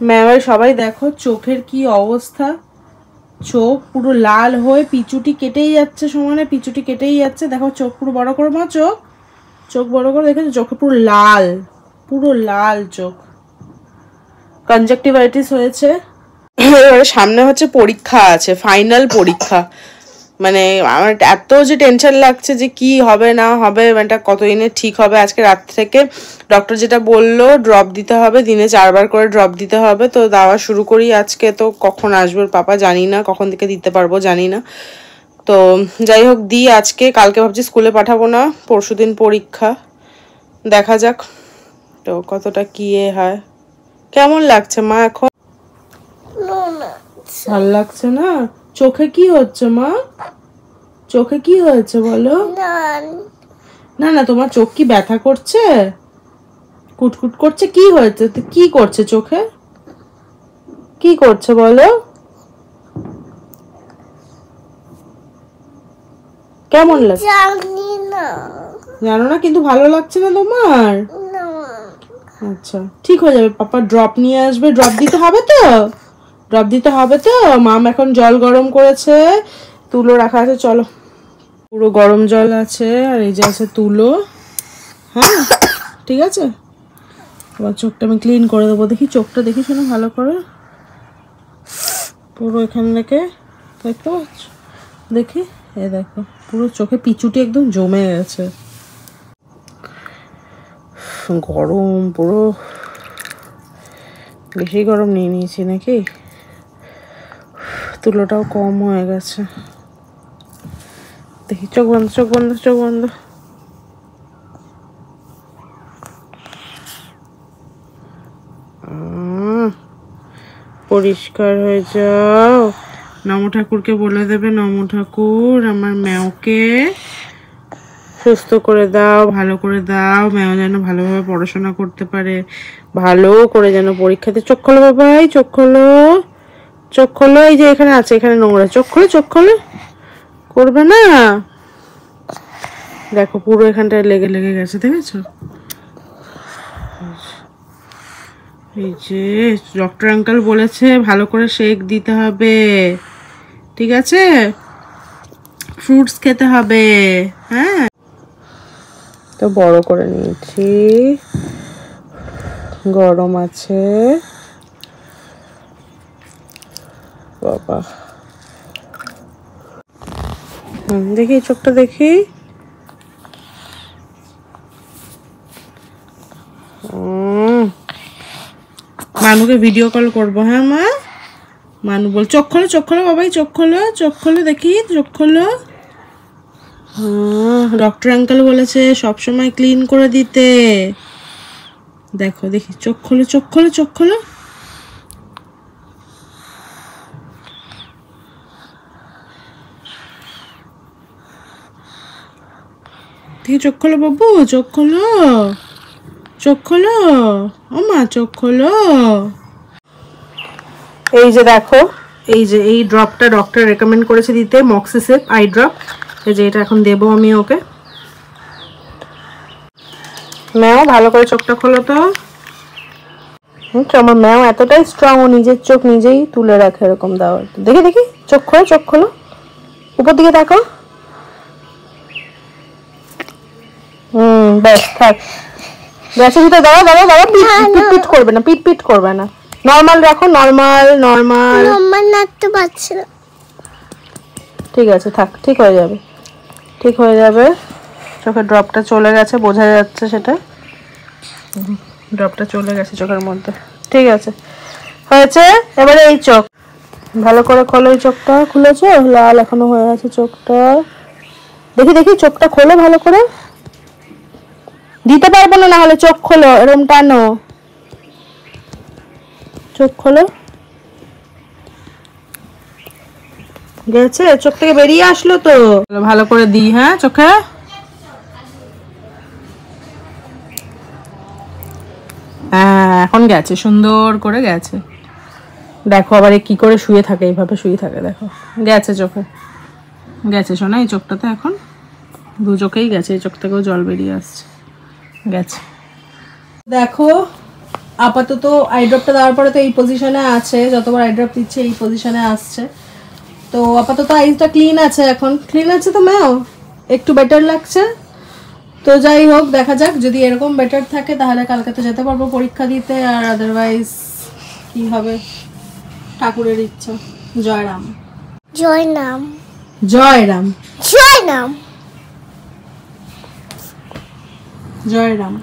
ম্যামের সবাই দেখো চোখের কি অবস্থা, চোখ পুরো লাল হয়ে পিচুটি কেটেই যাচ্ছে, সমানে পিচুটি কেটেই যাচ্ছে। দেখো চোখ পুরো বড় করে মা, চোখ চোখ বড় করে দেখেছো, চোখে পুরো লাল চোখ। কনজাক্টিভাইটিস হয়েছে। এবারে সামনে হচ্ছে পরীক্ষা আছে, ফাইনাল পরীক্ষা। মানে আমার এত যে টেনশন লাগছে যে কি হবে না হবে, এটা কতদিনে ঠিক হবে। আজকে রাত থেকে ডক্টর যেটা বললো ড্রপ দিতে হবে, দিনে 4 বার করে ড্রপ দিতে হবে। তো দেওয়া শুরু করি আজকে। তো কখন আসবে পাপা জানি না, কখন থেকে দিতে পারবো জানি না। তো যাই হোক দিই আজকে, কালকে ভাবছি স্কুলে পাঠাবো না, পরশুদিন পরীক্ষা, দেখা যাক তো কতটা কি হয়। কেমন লাগছে মা এখন? ভাল লাগছে না? চোখে কি হচ্ছে মা? চোখে কি হয়েছে বলো? না না, তোমার চোখ কি ব্যথা করছে, কুটকুট করছে? কি হয়েছে, কি করছে চোখে, কি করছে বলো? কেমন লাগছে জানো না, কিন্তু ভালো লাগছে না তোমার? আচ্ছা ঠিক হয়ে যাবে, পাপা ড্রপ নিয়ে আসবে। ড্রপ দিতে হবে তো, ড্রপ দিতে হবে তো। মাম এখন জল গরম করেছে, তুলো রাখা আছে, চলো। পুরো গরম জল আছে, আর এই যে আছে তুলো। হ্যাঁ ঠিক আছে, এবার চোখটা আমি ক্লিন করে দেবো। দেখি চোখটা দেখি শোনো ভালো করে, পুরো এখান থেকে দেখতে পাচ্ছ? দেখি এ দেখো পুরো চোখে পিচুটি একদম জমে গেছে, গরম পুরো, বেশি গরম নিয়ে নিয়েছি নাকি, তুলোটাও কম হয়ে গেছে। দেখি চোখ বন্ধ, চোখ বন্ধ, চোখ বন্ধ। পরিষ্কার হয়ে যাও। নম ঠাকুরকে বলে দেবে, নম ঠাকুর আমার ম্যাওকে সুস্থ করে দাও, ভালো করে দাও, ম্যাও যেন ভালোভাবে পড়াশোনা করতে পারে, ভালো করে যেন পরীক্ষাতে। চোখ খোলো বাবাই, চোখ খোলো, চোখ খোলো। এই যে এখানে আছে, এখানে নোংরা, চোখ খোলো, চোখ খোলো। করবে না, দেখো পুরো এখানটায় লেগে লেগে গেছে, দেখেছো? এই যে ডক্টর আঙ্কেল বলেছে ভালো করে শেক দিতে হবে, ঠিক আছে? ফ্রুটস খেতে হবে। হ্যাঁ তো বড় করে নিয়েছি, গরম আছে বাবা। দেখি চোখটা দেখি, মানুকে ভিডিও কল করবো। হ্যাঁ মা, মানু বল চোখ খোলো, চোখ খোলো বাবাই, চোখ খোলো, চোখ খোলো, দেখি চোখ খোলো। ডক্টর আঙ্কেল বলেছে সবসময় ক্লিন করে দিতে। দেখো দেখি চোখ খোলো, চোখ খোলো, চোখ খোলো। দেখি চোখ খোলো বাবু, চোখ খোলো, চোখ খোলো, ও মা চোখ খোলো। এই যে দেখো, এই যে এই ড্রপটা ডক্টর রেকমেন্ড করেছে দিতে, মক্সিসিপ আই ড্রপ। এই যে এটা এখন দেবো আমি ওকে। ম্যাও ভালো করে চোখটা খোলো তো। আমার ম্যাও এতটাই স্ট্রং, ও নিজের চোখ নিজেই তুলে রাখে, এরকম দাও। দেখি দেখি চোখ খোলো, চোখ খোলো, উপর দিকে তাকো। ব্যাস থাক, গ্যাসের ভিতরে দাঁড়াও, দাঁড়াও, দাঁড়াও, পিট পিট করবে না, পিট পিট করবে না, নর্মাল রাখো, নর্মাল নর্মাল। নর্মাল রাখতে পারছি না। ঠিক আছে থাক, ঠিক হয়ে যাবে, ঠিক হয়ে যাবে। চোখের ড্রপটা চলে গেছে, বোঝা যাচ্ছে সেটা, ড্রপটা চলে গেছে চোখের মধ্যে। ঠিক আছে হয়েছে। এবারে এই চোখ ভালো করে খোলো, এই চোখটা খুলেছো, লাল এখনো হয়ে আছে চোখটা। দেখি দেখি চোখটা খোলো ভালো করে, দিতে পারবো না, না হলে চোখ খোলো, এরকম টানো, চোখ খোলো। গেছে, চোখ থেকে বেরিয়ে আসলো তো, ভালো করে দিই। হ্যাঁ চোখে, হ্যাঁ এখন গেছে, সুন্দর করে গেছে। দেখো আবার কি করে শুয়ে থাকে, এইভাবে শুয়ে থাকে, দেখো গেছে চোখে, গেছে শোনা এই চোখটাতে, এখন দু চোখেই গেছে, এই চোখ থেকেও জল বেরিয়ে আসছে, গেছে। দেখো আপাতত আই ড্রপটা দেওয়ার পরে তো এই পজিশনে আছে, যতবার আই ড্রপ দিচ্ছে এই পজিশনে আসছে। তো আপাতত আইসটা ক্লিন আছে, এখন ক্লিন আছে তো ম্যাও একটু বেটার লাগছে। তো যাই হোক দেখা যাক, যদি এরকম বেটার থাকে তাহলে কালকে তো যেতে পারবো পরীক্ষা দিতে, আর আদারওয়াইজ কি হবে ঠাকুরের ইচ্ছা। জয় রাম, জয় নাম, জয় রাম, জয় নাম, জয় রাম।